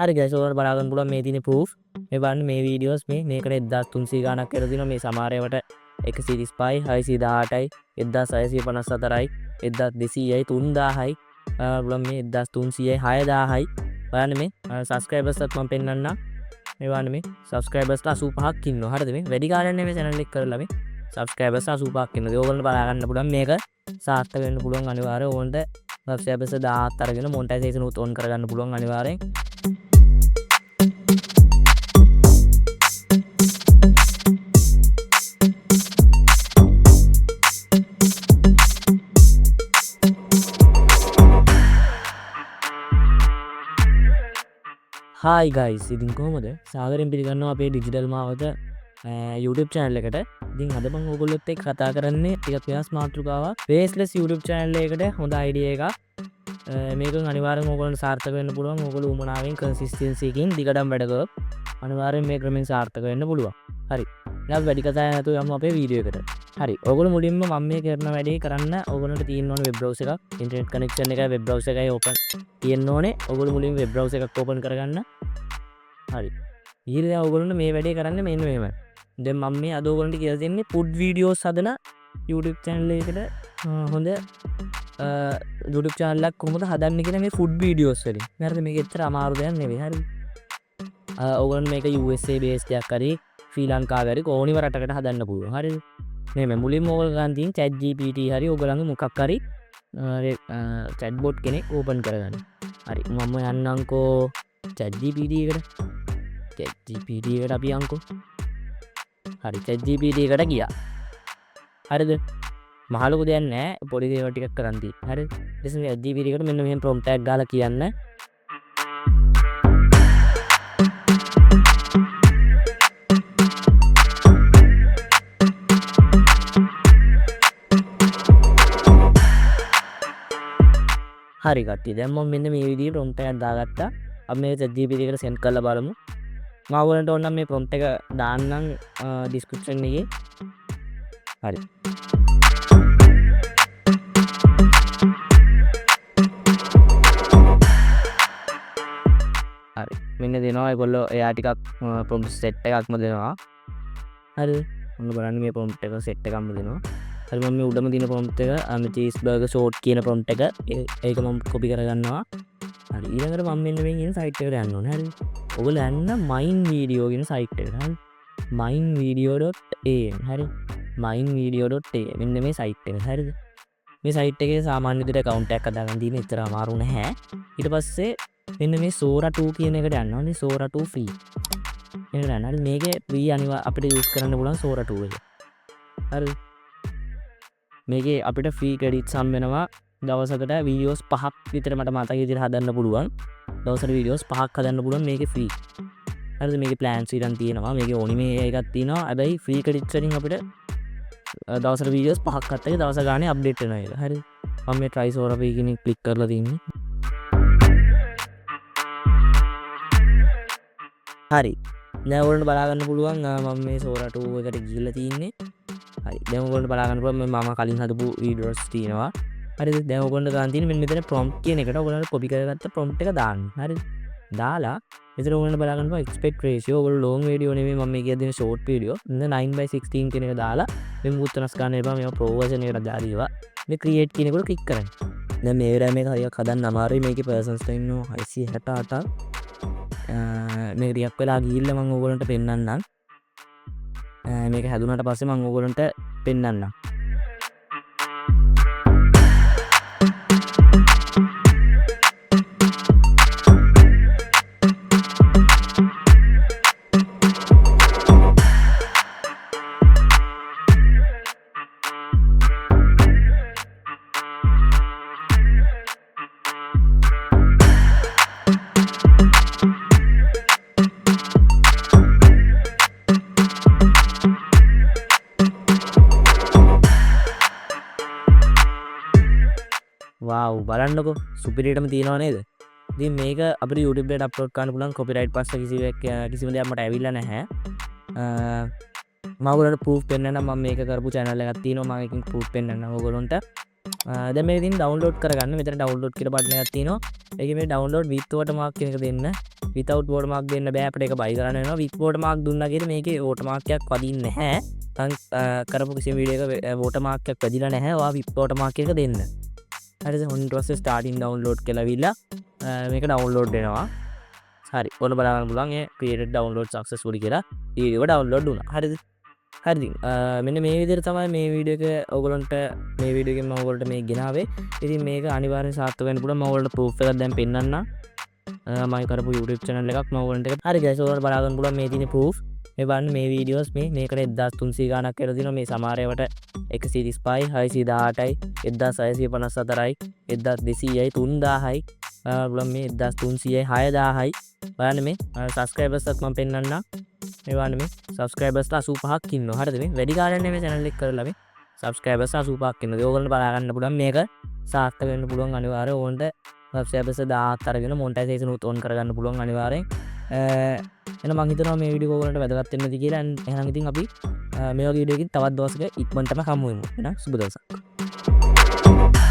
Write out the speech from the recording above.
හරි guys ඔයාලට බලා ගන්න පුළුවන් මේ තියෙන proof. මේ බලන්න මේ videos මේකට 1300 ගාණක් කියලා දිනවා. මේ සමහර ඒවාට 135යි 618යි 1654යි 1200යි 3000යි බලන්න මේ 1300යි 6000යි බලන්න මේ subscribersත් මම පෙන්නන්නම්. මේ බලන්න මේ subscribers 85ක් ඉන්නවා. හරිද මේ වැඩි කාලයක් නෙමෙයි channel එක කරලා මේ subscribers 85ක් ඉන්නවා. ඕගොල්ලන්ට බලා ගන්න පුළුවන් මේක සාර්ථක වෙන්න පුළුවන් අනිවාර්යයෙන්. ඕන්ට subscribers 17 අරගෙන monetization උත් on කරගන්න පුළුවන් අනිවාර්යෙන්. Hi guys, ඉතින් කොහොමද? සාදරයෙන් පිළිගන්නවා අපේ digital මාවත YouTube channel එකට. ඉතින් අද මම ඔයගොල්ලොත් එක්ක කතා කරන්නේ ටිකක් වෙනස් මාතෘකාවක්. faceless YouTube channel එකකට හොඳ idea එකක්. මේකෙන් අනිවාර්යෙන්ම ඔයගොල්ලන්ට සාර්ථක වෙන්න පුළුවන්. ඔයගොල්ලෝ උමනාවෙන් consistency එකකින් දිගටම වැඩ කරොත් අනිවාර්යෙන් මේ ක්‍රමෙන් සාර්ථක වෙන්න පුළුවන්. හරි. දැන් වැඩි කතා නැතුව යමු අපේ වීඩියෝ එකට. හරි. ඔයගොල්ලෝ මුලින්ම මම මේ කරන වැඩේ කරන්න ඔයගොල්ලන්ට තියෙන්න ඕන web browser එකක්. internet connection එකයි web browser එකයි open තියෙන්න ඕනේ. ඔයගොල්ලෝ මුලින්ම web browser එකක් open කරගන්න. හරි. ඊළඟට ඔයගොල්ලන්ට මේ වැඩේ කරන්න මෙන්න මෙහෙමයි. දැන් මම මේ අද ඔයගොල්ලන්ට කියලා දෙන්නේ food videos හදන YouTube channel එකකට හොඳ YouTube channel එකක් කොහොමද හදන්නේ කියලා මේ food videos වලින්. හරිද? මේක ඇත්තට අමාරු දෙයක් නෙවෙයි. හරිද? ඔයගොල්ලන් මේක USA based එකක් හරි ශ්‍රී ලංකාවේ හරි ඕනිම රටකට හදන්න පුළුවන්. හරිද? මේ මුලින්ම ඔයගොල්ලෝ ගන්න තියෙන ChatGPT හරි ඔයගොල්ලන්ගේ මොකක් හරි chatbot කෙනෙක් open කරගන්න. හරි. මම යන්නම්කෝ ChatGPT එකට. ChatGPT එකට අපි යන්කෝ. හරි ChatGPT එකට ගියා. හරිද? මහ ලොකු දෙයක් නෑ. පොඩි දේවල් ටිකක් කරන් තියෙන්නේ. හරිද? ඊට පස්සේ ChatGPT එකට මෙන්න මෙහෙම prompt එකක් ගාලා කියන්න. හරි කට්ටිය දැන් මම මෙන්න මේ විදිහේ prompt එකක් දාගත්තා. අපි මේක ChatGPT එකට send කරලා බලමු. මම ඔයගලන්ට ඕනම් මේ prompt එක දාන්නම් description එකේ. හරි. හරි. මෙන්න දෙනවා ඒගොල්ලෝ එයා ටිකක් prompt set එකක්ම දෙනවා. හරිද? ඔන්න බලන්න මේ prompt එක set එකක්ම දෙනවා. හරි මම මේ උඩම තියෙන prompt එක cheeseburger short කියන prompt එක ඒක මම copy කරගන්නවා. හරි ඊළඟට මම මෙන්න මේ කියන site එකට යන්න ඕනේ. හරිද? ඔයගොල්ලෝ යන්න mindvideo කියන site එකට. හරි. mindvideo.am. හරි. mindvideo.am මෙන්න මේ site එක. හරිද? මේ site එකේ සාමාන්‍ය විදිහට account එකක් හදාගන්න තියෙන ඉතර අමාරු නැහැ. ඊට පස්සේ මෙන්න මේ Sora 2 කියන එකට යන්න ඕනේ. Sora 2 free. එන්න ගන්න. හරි මේකේ free අපිට use කරන්න පුළුවන් Sora 2 එක. හරිද? මේකේ අපිට ෆ්‍රී ක්‍රෙඩිට්ස් හම් වෙනවා. දවසකට වීඩියෝස් 5ක් විතර මට මතක විදිහට හදන්න පුළුවන්. දවසට වීඩියෝස් 5ක් හදන්න පුළුවන් මේකේ ෆ්‍රී. හරිද? මේකේ ප්ලෑන්ස් ඉරන් තියෙනවා. මේකේ ඕනිමේ එකක් තියෙනවා. හැබැයි ෆ්‍රී ක්‍රෙඩිට්ස් වලින් අපිට දවසට වීඩියෝස් 5ක් අත්තේ දවස ගානේ අප්ඩේට් වෙනවා ඒක. හරිද? මම මේ try Sora free කියන එක ක්ලික් කරලා තින්නේ. හරි. දැන් ඔයගොල්ලන්ට බලා ගන්න පුළුවන් මම මේ Sora 2 එකට ගිහිල්ලා තින්නේ. හරි දැන් ඔයගොල්ලන්ට බලා ගන්න පුළුවන් මම කලින් හදපු වීඩියෝස් තියෙනවා. හරිද? දැන් ඔයගොල්ලන්ට ගන්න තියෙන්නේ මෙන්න මෙතන prompt කියන එකට ඔයගොල්ලන්ට copy කරගත්ත prompt එක දාන්න. හරිද? දාලා මෙතන ඔයගොල්ලන්ට බලා ගන්න පුළුවන් aspect ratio ඔයගොල්ලෝ long video නෙමෙයි මම මේ කියලා දෙන short video. 9:16 කියන එක දාලා මේ මුත් වෙනස් ගන්න එපා. මේවා pro version එකට දාලා ඒවා. මේ create කියන එකට click කරන්න. දැන් මේ RAM එක හරියක් හදන්න අමාරුයි. මේකේ persons time ඉන්නවා 668ක්. මේ රියක් වෙලා ගිහිල්ලා මම ඔයගොල්ලන්ට පෙන්නන්නම්. මේක හැදුනට පස්සේ මම ඔයගොල්ලන්ට පෙන්නන්නම්. wow බලන්නකෝ සුපිරියටම තියෙනව නේද? ඉතින් මේක අපිට YouTube එකට අප්ලෝඩ් කරන්න පුළුවන් copyright පස්ස කිසිම දෙයක් මට ඇවිල්ලා නැහැ. මම ඔයගොල්ලන්ට proof පෙන්නන්න මම මේක කරපු channel එකක් තියෙනවා මම එකකින් proof පෙන්නන්න ඔයගොල්ලන්ට. දැන් මේක ඉතින් download කරගන්න. මෙතන download කියලා බටන් එකක් තියෙනවා. ඒකේ මේ download with watermark කියන එක දෙන්න. විතවුට් වෝටර්මාක් දෙන්න බෑ අපිට ඒක බයි කරන්න වෙනවා විත් වෝටර්මාක් දුන්නා කියලා මේකේ වෝටර්මාක් එකක් වදින්නේ නැහැ කරපු කිසිම වීඩියෝ එකක වෝටර්මාක් එකක් වැදිලා නැහැ ඔයා විත් වෝටර්මාක් එක දෙන්න හරිද ඔන්න ඊට පස්සේ ස්ටාර්ටින් ඩවුන්ලෝඩ් කියලා විලා මේක ඩවුන්ලෝඩ් වෙනවා හරි ඔන්න බලන්න පුළුවන් ඒ created download successfully කියලා වීඩියෝ එක ඩවුන්ලෝඩ් වුණා හරිද හරි මෙන්න මේ විදිහට තමයි මේ වීඩියෝ එක ඔයගොල්ලන්ට මේ වීඩියෝ එකෙන් මම ඔයගොල්ලන්ට මේක ගෙනාවේ ඉතින් මේක අනිවාර්යෙන් සාර්ථක වෙන්න පුළුවන් මම ඔයගොල්ලන්ට proof එකක් දැන් පෙන්නන්නම් මම කරපු YouTube channel එකක් මම ඔයගොල්ලන්ට හරි guys ඔයගොල්ලෝ බලා ගන්න පුළුවන් මේ තියෙන proof මේ බලන්න මේ වීඩියෝස් මේකට 1300 ගාණක් කියලා දිනවා මේ සමහර ඒවාට 135යි 618යි 1654යි 1200යි 3000යි බලන්න මේ 1300යි 6000යි බලන්න මේ subscribers එකක් මම පෙන්නන්නම් මේ බලන්න මේ subscribers 85ක් ඉන්නවා හරිද මේ වැඩි කාලයක් නෙමෙයි channel එක කරලා මේ subscribers 85ක් ඉන්නවා ඔයගොල්ලන්ට බලා ගන්න පුළුවන් මේක සාර්ථක වෙන්න පුළුවන් අනිවාර්යයෙන් ඕන්ට subscribers 1000 අරගෙන monetization උත් on කරගන්න පුළුවන් අනිවාර්යෙන් එහෙනම් මම හිතනවා මේ වීඩියෝ ඔයගොල්ලන්ට වැදගත් වෙන්නද කියලා එහෙනම් ඉතින් අපි මේ වගේ වීඩියෝ එකකින් තවත් දවසක ඉක්මනටම හමු වෙමු එහෙනම් සුබ දවසක්